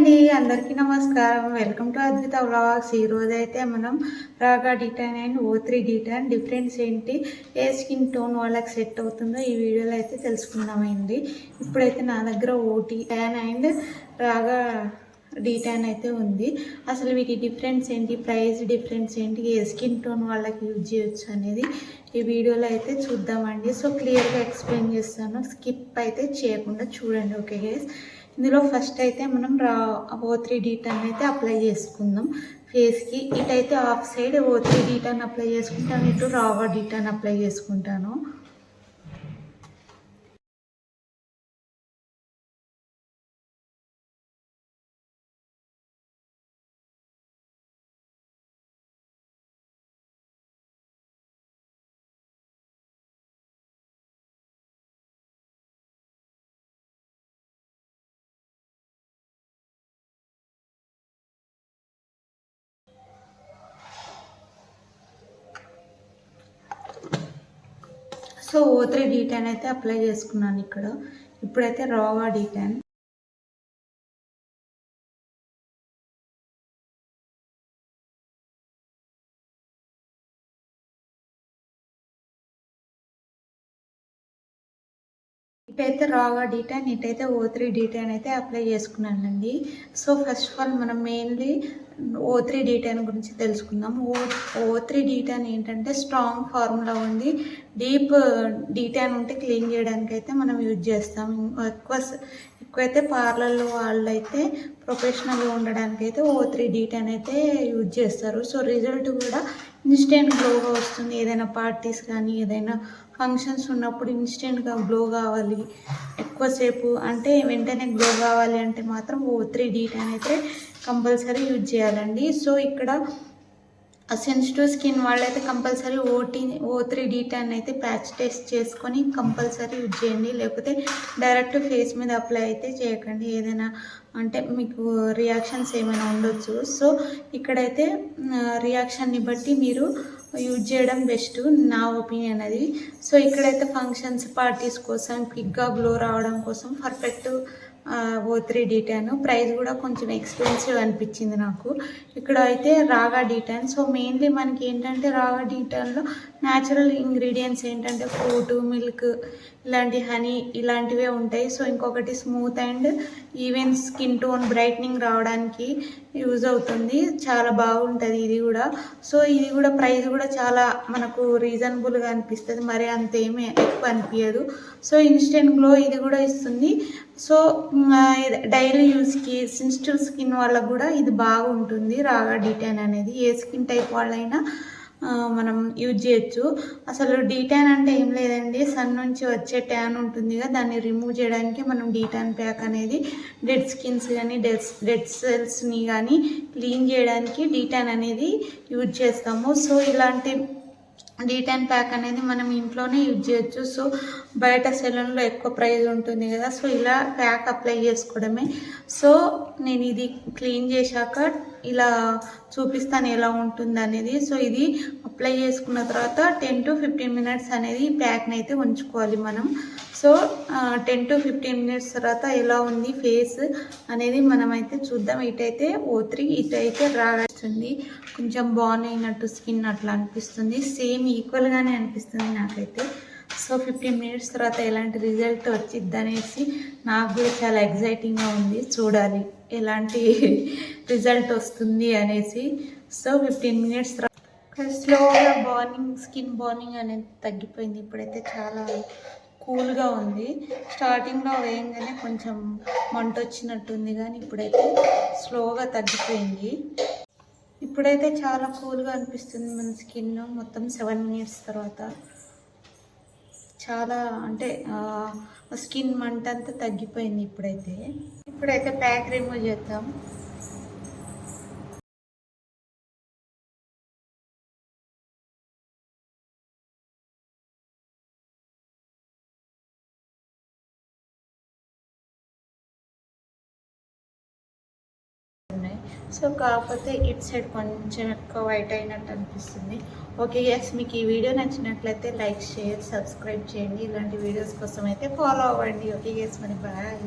అండి, అందరికీ నమస్కారం. Welcome to Advitha vlogs. ఈరోజు అయితే మనం రాగా D-Tan and O3 D-Tan difference ఏంటి, ఏ స్కిన్ టోన్ వాళ్ళకి సెట్ అవుతుందో ఈ వీడియోలో అయితే తెలుసుకుందామండి. ఇప్పుడైతే నా దగ్గర ఓటీ ట్యాన్ అండ్ రాగా డీటాన్ అయితే ఉంది. అసలు వీటి డిఫరెన్స్ ఏంటి, ప్రైస్ డిఫరెన్స్ ఏంటి, ఏ స్కిన్ టోన్ వాళ్ళకి యూజ్ చేయొచ్చు అనేది ఈ వీడియోలో అయితే చూద్దామండి. సో క్లియర్గా ఎక్స్ప్లెయిన్ చేస్తాను, స్కిప్ అయితే చేయకుండా చూడండి. ఓకే గైస్, ఇందులో ఫస్ట్ అయితే మనం O3 డీటాన్ అయితే అప్లై చేసుకుందాం ఫేస్కి. ఇటైతే half side O3 detan apply చేసుకుంటాను, ఇటు రాగా డీటాన్ అప్లై చేసుకుంటాను. సో O3 డీటాన్ అయితే అప్లై చేసుకున్నాను ఇక్కడ. ఇప్పుడైతే రాగా డీటాన్. ఇటైతే రాగా డీటాన్, ఇటైతే O3 డీటాన్ అయితే అప్లై చేసుకున్నానండి. సో ఫస్ట్ ఆఫ్ ఆల్ మనం మెయిన్లీ O3 డీటాన్ గురించి తెలుసుకుందాం. O3 డీటాన్ ఏంటంటే స్ట్రాంగ్ ఫార్ములా ఉంది. డీప్ డీటాన్ ఉంటే క్లీన్ చేయడానికి అయితే మనం యూజ్ చేస్తాం. ఎక్కువైతే పార్లర్లో వాళ్ళు అయితే ప్రొఫెషనల్గా ఉండడానికి అయితే O3 డీటాన్ అయితే యూజ్ చేస్తారు. సో రిజల్ట్ కూడా ఇన్స్టెంట్ గ్లోగా వస్తుంది. ఏదైనా పార్టీస్ కానీ ఏదైనా ఫంక్షన్స్ ఉన్నప్పుడు ఇన్స్టెంట్గా గ్లో కావాలి, ఎక్కువసేపు అంటే వెంటనే గ్లో కావాలి అంటే మాత్రం O3 డీటాన్ అయితే కంపల్సరీ యూజ్ చేయాలండి. సో ఇక్కడ సెన్సిటివ్ స్కిన్ వాళ్ళైతే కంపల్సరీ O3 డీటాన్ అయితే ప్యాచ్ టెస్ట్ చేసుకొని కంపల్సరీ యూజ్ చేయండి. లేకపోతే డైరెక్ట్ ఫేస్ మీద అప్లై అయితే చేయకండి, ఏదైనా అంటే మీకు రియాక్షన్స్ ఏమైనా ఉండొచ్చు. సో ఇక్కడైతే రియాక్షన్ని బట్టి మీరు యూజ్ చేయడం బెస్ట్, నా ఒపీనియన్ అది. సో ఇక్కడైతే ఫంక్షన్స్ పార్టీస్ కోసం క్విక్గా గ్లో రావడం కోసం పర్ఫెక్ట్ O3 డీటాన్. ప్రైస్ కూడా కొంచెం ఎక్స్పెన్సివ్ అనిపించింది నాకు. ఇక్కడ అయితే రాగా డీటాన్. సో మెయిన్లీ మనకి ఏంటంటే రాగా డీటాన్లో న్యాచురల్ ఇంగ్రీడియంట్స్ ఏంటంటే ఫ్రూట్, మిల్క్, ఇలాంటి హనీ ఇలాంటివే ఉంటాయి. సో ఇంకొకటి smooth and even skin tone brightening రావడానికి యూజ్ అవుతుంది. చాలా బాగుంటుంది ఇది కూడా. సో ఇది కూడా ప్రైస్ కూడా చాలా మనకు రీజనబుల్గా అనిపిస్తుంది, మరి అంతేమీ ఎక్కువ అనిపించదు. సో ఇన్స్టెంట్ గ్లో ఇది కూడా ఇస్తుంది. సో డైలీ యూస్కి సెన్సిటివ్ స్కిన్ వాళ్ళకు కూడా ఇది బాగుంటుంది రాగా డీటాన్ అనేది. ఏ స్కిన్ టైప్ వాళ్ళైనా మనం యూజ్ చేయొచ్చు. అసలు డీటాన్ అంటే ఏం లేదండి, సన్ నుంచి వచ్చే ట్యాన్ ఉంటుంది కదా, దాన్ని రిమూవ్ చేయడానికి మనం డీటాన్ ప్యాక్ అనేది డెడ్ స్కిన్స్ కానీ డెడ్ సెల్స్ని కానీ క్లీన్ చేయడానికి డీటాన్ అనేది యూజ్ చేస్తాము. సో ఇలాంటి డీటాన్ ప్యాక్ అనేది మనం ఇంట్లోనే యూజ్ చేయొచ్చు. సో బయట సెలూన్లో ఎక్కువ ప్రైస్ ఉంటుంది కదా, సో ఇలా ప్యాక్ అప్లై చేసుకోవడమే. సో నేను ఇది క్లీన్ చేశాక ఇలా చూపిస్తాను ఎలా ఉంటుంది అనేది. సో ఇది అప్లై చేసుకున్న తర్వాత 10 to 15 minutes అనేది ఈ ప్యాక్ని అయితే ఉంచుకోవాలి మనం. సో 10 to 15 minutes తర్వాత ఎలా ఉంది ఫేస్ అనేది మనం అయితే చూద్దాం. ఇటైతే O3, ఇటైతే రాస్తుంది. కొంచెం బాగుంది అయినట్టు స్కిన్ అట్లా అనిపిస్తుంది, సేమ్ ఈక్వల్గానే అనిపిస్తుంది నాకైతే. సో 15 minutes తర్వాత ఎలాంటి రిజల్ట్ వచ్చిద్ది అనేసి నాకు కూడా చాలా ఎగ్జైటింగ్గా ఉంది, చూడాలి ఎలాంటి రిజల్ట్ వస్తుంది అనేసి. సో 15 minutes తర్వాత స్లోగా స్కిన్ బర్నింగ్ అనేది తగ్గిపోయింది. ఇప్పుడైతే చాలా కూల్గా ఉంది. స్టార్టింగ్లో వేయంగానే కొంచెం మంట వచ్చినట్టుంది, కానీ ఇప్పుడైతే స్లోగా తగ్గిపోయింది. ఇప్పుడైతే చాలా కూల్గా అనిపిస్తుంది మన స్కిన్. మొత్తం 7 minutes తర్వాత చాలా అంటే స్కిన్ మంట అంతా తగ్గిపోయింది. ఇప్పుడైతే ప్యాక్ రిమూవ్ చేద్దాం. సో కాకపోతే ఇటు సైడ్ కొంచెం ఎక్కువ వైట్ అయినట్టు అనిపిస్తుంది. ఓకే గైస్, మీకు ఈ వీడియో నచ్చినట్లయితే లైక్, షేర్, సబ్స్క్రైబ్ చేయండి. ఇలాంటి వీడియోస్ కోసం అయితే ఫాలో అవ్వండి. ఓకే గైస్, మరి బాయ్.